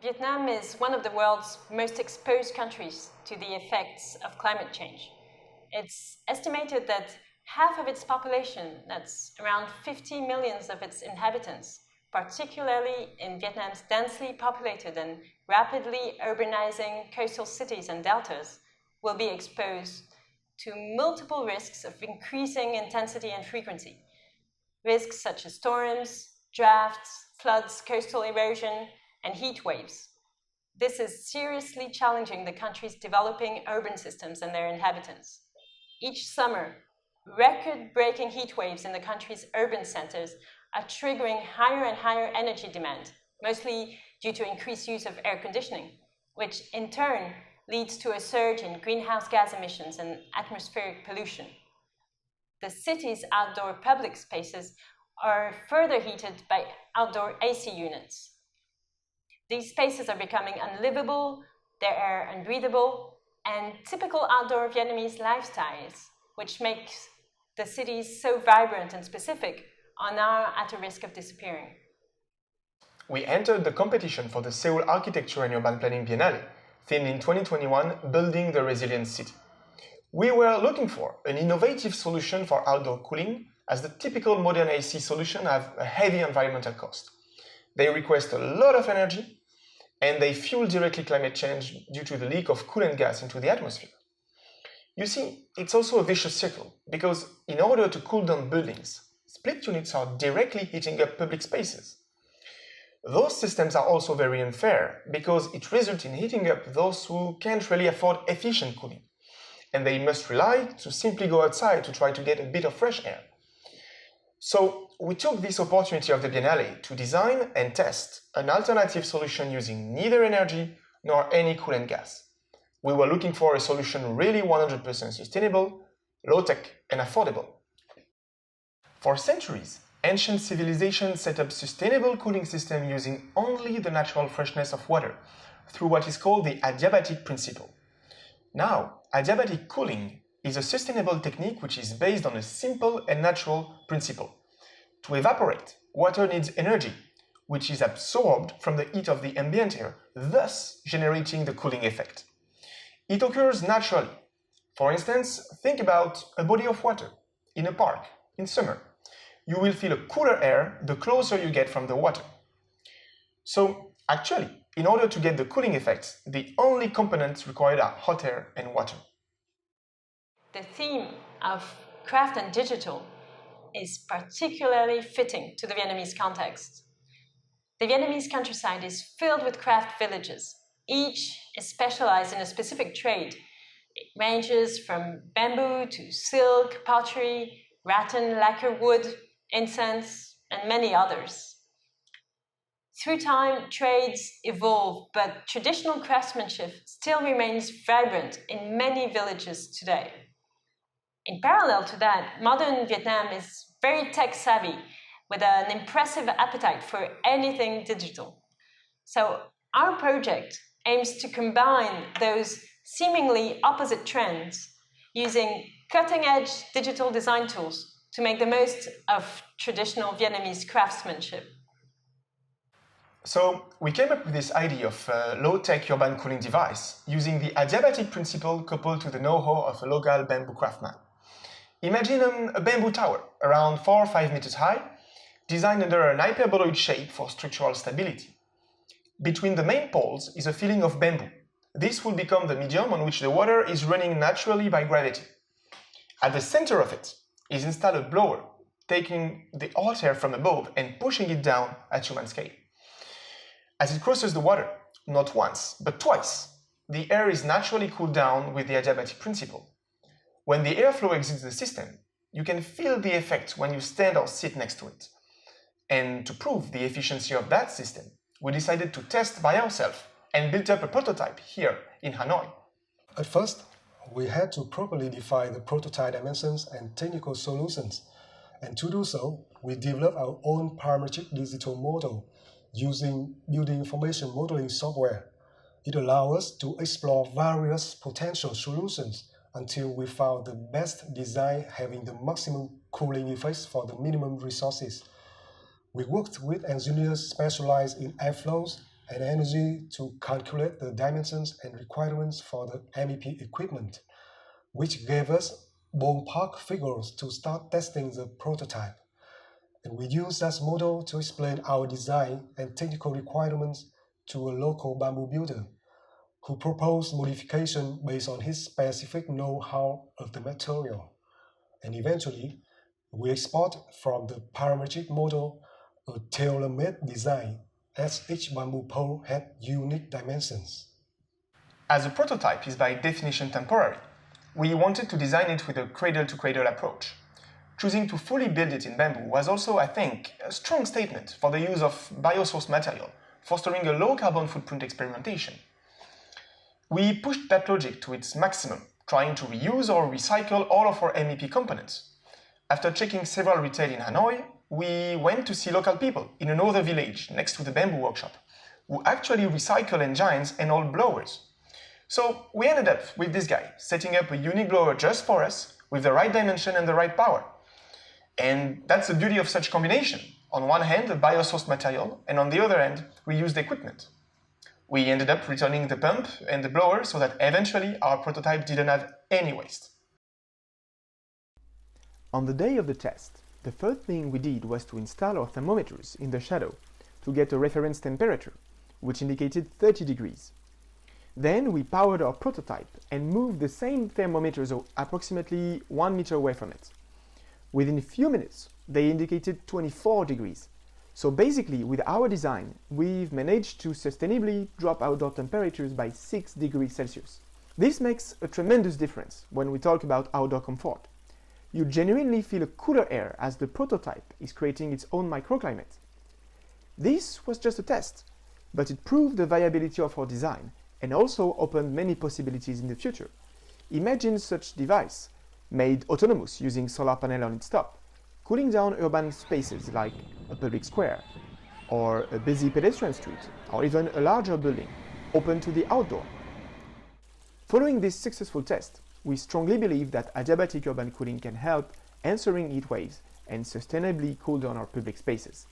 Vietnam is one of the world's most exposed countries to the effects of climate change. It's estimated that half of its population, that's around 50 million of its inhabitants, particularly in Vietnam's densely populated and rapidly urbanizing coastal cities and deltas, will be exposed to multiple risks of increasing intensity and frequency. Risks such as storms, droughts, floods, coastal erosion, and heat waves. This is seriously challenging the country's developing urban systems and their inhabitants. Each summer, record-breaking heat waves in the country's urban centers are triggering higher and higher energy demand, mostly due to increased use of air conditioning, which in turn leads to a surge in greenhouse gas emissions and atmospheric pollution. The city's outdoor public spaces are further heated by outdoor AC units. These spaces are becoming unlivable, their air unbreathable, and typical outdoor Vietnamese lifestyles, which makes the cities so vibrant and specific, are now at a risk of disappearing. We entered the competition for the Seoul Architecture and Urban Planning Biennale, themed in 2021, Building the Resilient City. We were looking for an innovative solution for outdoor cooling, as the typical modern AC solution have a heavy environmental cost. They request a lot of energy, and they fuel directly climate change due to the leak of coolant gas into the atmosphere. You see, it's also a vicious circle, because in order to cool down buildings, split units are directly heating up public spaces. Those systems are also very unfair, because it results in heating up those who can't really afford efficient cooling, and they must rely to simply go outside to try to get a bit of fresh air. So we took this opportunity of the Biennale to design and test an alternative solution using neither energy nor any coolant gas. We were looking for a solution really 100% sustainable, low-tech, and affordable. For centuries, ancient civilizations set up sustainable cooling systems using only the natural freshness of water through what is called the adiabatic principle. Now, adiabatic cooling is a sustainable technique which is based on a simple and natural principle. To evaporate, water needs energy, which is absorbed from the heat of the ambient air, thus generating the cooling effect. It occurs naturally. For instance, think about a body of water in a park in summer. You will feel a cooler air the closer you get from the water. So, actually, in order to get the cooling effect, the only components required are hot air and water. The theme of craft and digital is particularly fitting to the Vietnamese context. The Vietnamese countryside is filled with craft villages. Each is specialized in a specific trade. It ranges from bamboo to silk, pottery, rattan, lacquer wood, incense, and many others. Through time, trades evolve, but traditional craftsmanship still remains vibrant in many villages today. In parallel to that, modern Vietnam is very tech-savvy, with an impressive appetite for anything digital. So our project aims to combine those seemingly opposite trends using cutting-edge digital design tools to make the most of traditional Vietnamese craftsmanship. So we came up with this idea of a low-tech urban cooling device using the adiabatic principle coupled to the know-how of a local bamboo craftsman. Imagine a bamboo tower around 4 or 5 meters high, designed under an hyperboloid shape for structural stability. Between the main poles is a filling of bamboo. This will become the medium on which the water is running naturally by gravity. At the center of it is installed a blower, taking the hot air from above and pushing it down at human scale. As it crosses the water, not once, but twice, the air is naturally cooled down with the adiabatic principle. When the airflow exits the system, you can feel the effect when you stand or sit next to it. And to prove the efficiency of that system, we decided to test by ourselves and built up a prototype here in Hanoi. At first, we had to properly define the prototype dimensions and technical solutions. And to do so, we developed our own parametric digital model using building information modeling software. It allows us to explore various potential solutions until we found the best design having the maximum cooling effects for the minimum resources. We worked with engineers specialized in airflows and energy to calculate the dimensions and requirements for the MEP equipment, which gave us ballpark figures to start testing the prototype. And we used that model to explain our design and technical requirements to a local bamboo builder, who proposed modification based on his specific know-how of the material. And eventually, we export from the parametric model a tailor-made design, as each bamboo pole had unique dimensions. As a prototype is by definition temporary, we wanted to design it with a cradle-to-cradle approach. Choosing to fully build it in bamboo was also, I think, a strong statement for the use of biosourced material, fostering a low carbon footprint experimentation. We pushed that logic to its maximum, trying to reuse or recycle all of our MEP components. After checking several retail in Hanoi, we went to see local people in another village next to the bamboo workshop, who actually recycle engines and old blowers. So we ended up with this guy, setting up a unique blower just for us, with the right dimension and the right power. And that's the beauty of such combination. On one hand, a biosourced material, and on the other hand, reused equipment. We ended up returning the pump and the blower so that eventually our prototype didn't have any waste. On the day of the test, the first thing we did was to install our thermometers in the shadow to get a reference temperature, which indicated 30 degrees. Then we powered our prototype and moved the same thermometers approximately 1 meter away from it. Within a few minutes, they indicated 24 degrees. So basically, with our design, we've managed to sustainably drop outdoor temperatures by 6 degrees Celsius. This makes a tremendous difference when we talk about outdoor comfort. You genuinely feel a cooler air as the prototype is creating its own microclimate. This was just a test, but it proved the viability of our design and also opened many possibilities in the future. Imagine such device made autonomous using solar panel on its top, cooling down urban spaces like a public square, or a busy pedestrian street, or even a larger building, open to the outdoor. Following this successful test, we strongly believe that adiabatic urban cooling can help answering heat waves and sustainably cool down our public spaces.